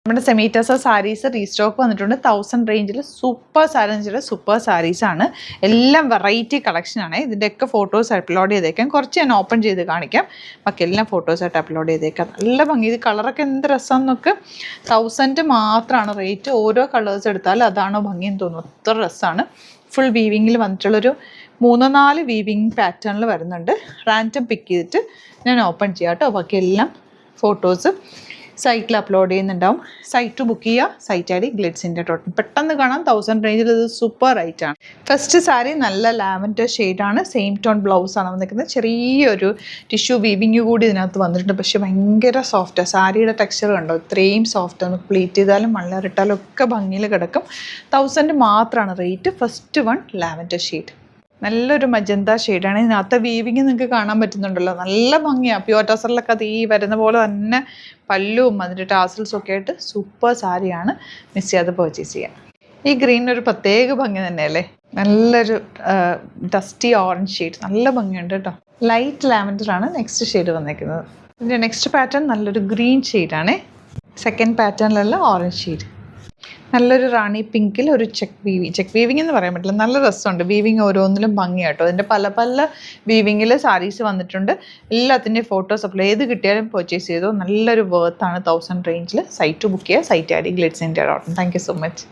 നമ്മുടെ സെമീറ്റസ സാരീസ് റീസ്റ്റോക്ക് വന്നിട്ടുണ്ട്. 1000 റേഞ്ചിൽ സൂപ്പർ സാരീസാണ്. എല്ലാം വെറൈറ്റി കളക്ഷനാണ്. ഇതിൻ്റെയൊക്കെ ഫോട്ടോസ് അപ്ലോഡ് ചെയ്തേക്കാം. കുറച്ച് ഞാൻ ഓപ്പൺ ചെയ്ത് കാണിക്കാം. ബാക്കി എല്ലാം ഫോട്ടോസായിട്ട് അപ്ലോഡ് ചെയ്തേക്കാം. നല്ല ഭംഗി. ഇത് കളറൊക്കെ എന്ത് രസമെന്നൊക്കെ. 1000 മാത്രമാണ് റേറ്റ്. ഓരോ കളേഴ്സ് എടുത്താൽ അതാണോ ഭംഗിയെന്ന് തോന്നുന്നു. അത്ര രസമാണ്. ഫുൾ വീവിങ്ങിൽ വന്നിട്ടുള്ളൊരു 3-4 വീവിങ് പാറ്റേണിൽ വരുന്നുണ്ട്. റാൻഡം പിക്ക് ചെയ്തിട്ട് ഞാൻ ഓപ്പൺ ചെയ്യാം കേട്ടോ. ബാക്കി എല്ലാം ഫോട്ടോസ് സൈറ്റിൽ അപ്ലോഡ് ചെയ്യുന്നുണ്ടാവും. സൈറ്റ് ബുക്ക് ചെയ്യുക. Site I D glitzs.in. പെട്ടെന്ന് കാണാം. 1000 റേഞ്ചിൽ ഇത് സൂപ്പർ റൈറ്റാണ്. ഫസ്റ്റ് സാരി നല്ല ലാവൻഡർ ഷെയ്ഡാണ്. സെയിം ടോൺ ബ്ലൗസാണ് വന്നിരിക്കുന്നത്. ചെറിയൊരു ടിഷ്യൂ വീവിങ് കൂടി ഇതിനകത്ത് വന്നിട്ടുണ്ട്. പക്ഷേ ഭയങ്കര സോഫ്റ്റാണ്. സാരിയുടെ ടെക്സ്ചർ കണ്ടോ, ഇത്രയും സോഫ്റ്റാണ്. പ്ലീറ്റ് ചെയ്താലും മള്ളറിട്ടാലും ഒക്കെ ഭംഗിയിൽ കിടക്കും. 1000 മാത്രമാണ് rate. First one lavender shade, നല്ലൊരു മജന്ത ഷെയ്ഡാണ്. ഇതിനകത്ത് വീവിങ് നിങ്ങൾക്ക് കാണാൻ പറ്റുന്നുണ്ടല്ലോ. നല്ല ഭംഗിയാണ്. പ്യുവർ ടസറിലൊക്കെ അത് ഈ വരുന്ന പോലെ തന്നെ പല്ലുവും അതിൻ്റെ ടാസൽസും ഒക്കെ ആയിട്ട് സൂപ്പർ സാരിയാണ്. മിസ് ചെയ്യാതെ പർച്ചേസ് ചെയ്യാം. ഈ ഗ്രീനൊരു പ്രത്യേക ഭംഗി തന്നെയല്ലേ. നല്ലൊരു ഡസ്റ്റി ഓറഞ്ച് ഷെയ്ഡ്, നല്ല ഭംഗിയുണ്ട് കേട്ടോ. ലൈറ്റ് ലാവൻഡർ ആണ് നെക്സ്റ്റ് ഷെയ്ഡ് വന്നേക്കുന്നത്. ഇതിൻ്റെ നെക്സ്റ്റ് പാറ്റേൺ നല്ലൊരു ഗ്രീൻ ഷെയ്ഡാണ്. സെക്കൻഡ് പാറ്റേണിലുള്ള ഓറഞ്ച് ഷെയ്ഡ്. നല്ലൊരു റാണി പിങ്കിൽ ഒരു ചെക്ക് വീവിങ് എന്ന് പറയാൻ പറ്റില്ല. നല്ല രസമുണ്ട്. വീവിങ് ഓരോന്നിലും ഭംഗിയാട്ടോ. അതിൻ്റെ പല പല വീവിങ്ങിൽ സാരീസ് വന്നിട്ടുണ്ട്. എല്ലാത്തിൻ്റെയും ഫോട്ടോസ് അപ്ലോഡ് ഏത് കിട്ടിയാലും പർച്ചേസ് ചെയ്തോ. നല്ലൊരു വേർത്താണ് 1000 റേഞ്ചിൽ. സൈറ്റ് ബുക്ക് ചെയ്യുക. Site I D glitzs.in. Thank you so much.